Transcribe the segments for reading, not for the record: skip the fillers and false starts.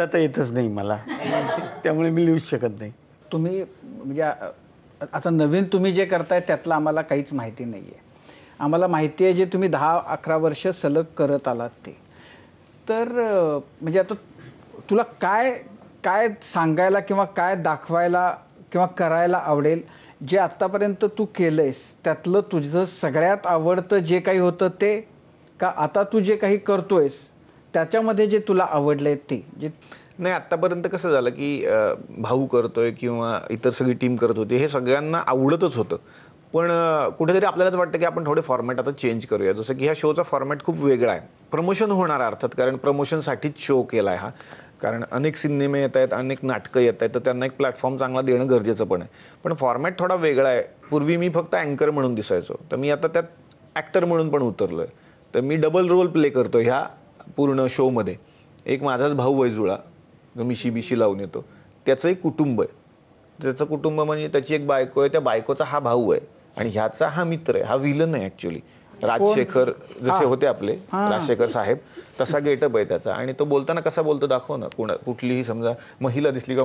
आता येतच नाही मला त्यामुळे मी लिहूच शकत नाही. तुम्ही म्हणजे आता नवीन तुम्ही जे करताय त्यातलं आम्हाला काहीच माहिती नाहीये. आम्हाला माहिती आहे जे तुम्ही 10-11 वर्ष सलग करत आलात ते. तर म्हणजे आता तुला काय काय सांगायला किंवा काय दाखवायला किंवा करायला आवडेल जे आतापर्यंत तू केलंयस त्यातलं तुझं सगळ्यात आवडतं जे काही होतं ते, का आता तू जे काही करतोयस त्याच्यामध्ये जे तुला आवडलंय ते जे नाही आतापर्यंत कसं झालं की भाऊ करतोय किंवा इतर सगळी टीम करत होती हे सगळ्यांना आवडतच होतं. पण कुठेतरी आपल्यालाच वाटतं की आपण थोडे फॉर्मॅट आता चेंज करूया. जसं की ह्या शोचा फॉर्मॅट खूप वेगळा आहे. प्रमोशन होणार अर्थात कारण प्रमोशनसाठीच शो केलाय हा. कारण अनेक सिनेमे येत आहेत, अनेक नाटकं येत आहेत, तर त्यांना एक प्लॅटफॉर्म चांगला देणं गरजेचं पण आहे. पण फॉर्मॅट थोडा वेगळा आहे. पूर्वी मी फक्त अँकर म्हणून दिसायचो, तर मी आता त्यात ॲक्टर म्हणून पण उतरलोय. तर मी डबल रोल प्ले करतो ह्या पूर्ण शोमध्ये. एक माझाच भाऊ वैजुळा मिशी बिशी लावून येतो, त्याचं एक कुटुंब आहे. त्याचं कुटुंब म्हणजे त्याची एक बायको आहे, त्या बायकोचा हा भाऊ आहे आणि ह्याचा हा मित्र आहे, हा विलन आहे ऍक्च्युली. राजशेखर जसे होते आपले राजशेखर साहेब तसा गेटअप आहे त्याचा. आणि तो बोलताना कसा बोलतो दाखव ना. कुठलीही समजा महिला दिसली का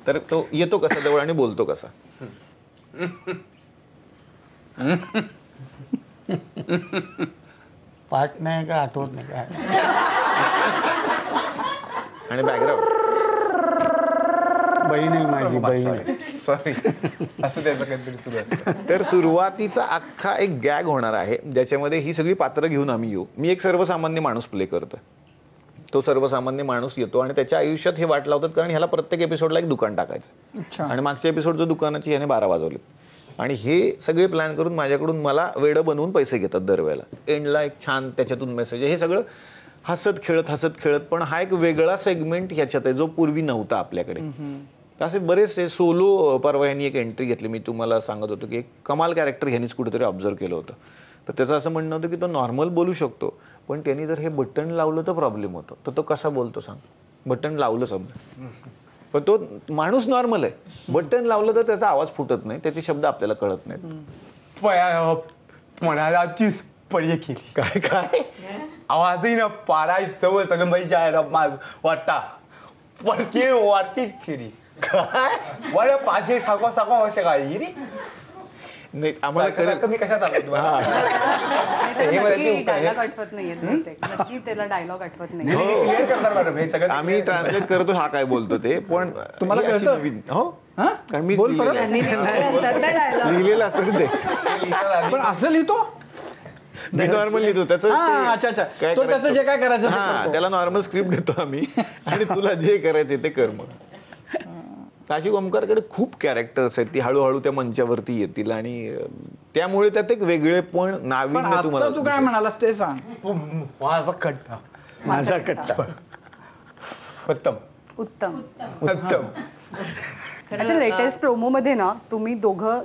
तर तो येतो कसा जवळ आणि बोलतो कसा. पाठ नाही का आठवत नाही काय आणि बॅकग्राऊंड बहीण आहे माझी बहीण. सॉरी असं त्याचं काहीतरी सुरू असतं. तर सुरुवातीचा अख्खा एक गॅग होणार आहे ज्याच्यामध्ये ही सगळी पात्र घेऊन आम्ही येऊ. मी एक सर्वसामान्य माणूस प्ले करतोय. तो सर्वसामान्य माणूस येतो आणि त्याच्या आयुष्यात हे वाट लावतात कारण ह्याला प्रत्येक एपिसोडला एक दुकान टाकायचं आणि मागच्या एपिसोडचं दुकानाची ह्याने 12 वाजवली. आणि हे सगळे प्लॅन करून माझ्याकडून मला वेडं बनवून पैसे घेतात दरवेळेला. एंडला एक छान त्याच्यातून मेसेज आहे. हे सगळं हसत खेळत पण हा एक वेगळा सेगमेंट ह्याच्यात आहे जो पूर्वी नव्हता आपल्याकडे. असे बरेचसे सोलो. परवा यांनी एक एंट्री घेतली, मी तुम्हाला सांगत होतो की एक कमाल कॅरेक्टर ह्यांनीच कुठेतरी ऑब्झर्व केलं होतं. तर त्याचं असं म्हणणं होतं की तो नॉर्मल बोलू शकतो पण त्यांनी जर हे बटन लावलं तर प्रॉब्लेम होतो. तर तो कसा बोलतो सांग. बटन लावलं समजा पण तो माणूस नॉर्मल आहे, बटन लावलं तर त्याचा आवाज फुटत नाही, त्याचे शब्द आपल्याला कळत नाहीत. म्हणालाचीच पर्याय केली काय काय आवाजही ना पारा जवळ सगळं माहिती आहे माझ वाटता वरती वरतीच केली काय वर पाचशे साखो साखो वर्ष काय नाही आम्हाला कळलं. कमी कशात डायलॉग आठवत नाहीये नक्की त्याला डायलॉग आठवत नाही. क्लिअर करणार मॅडम हे सगळं. आम्ही ट्रान्सलेट करतो हा काय बोलतो ते. पण तुम्हाला कळतं? हो कारण मी बोल परत. लिहिलेलं असतं ते. पण असं लिहितो मी नॉर्मल लिहितो त्याचं अच्छा अच्छा काय तो त्याचं जे काय करायचं ते हा करतो. त्याला नॉर्मल स्क्रिप्ट देतो आम्ही आणि तुला जे करायचे ते कर. मग काशी ओमकारकडे खूप कॅरेक्टर्स आहेत, ती हळूहळू त्या मंचावरती येतील आणि त्यामुळे त्यात एक वेगळे पण पण नाविन्य आता तुम्हाला तू काय म्हणालास ते सांग. माझा कट्टा माझा कट्टा उत्तम उत्तम. उत्तम. अच्छा लेटेस्ट प्रोमो मध्ये ना तुम्ही दोघं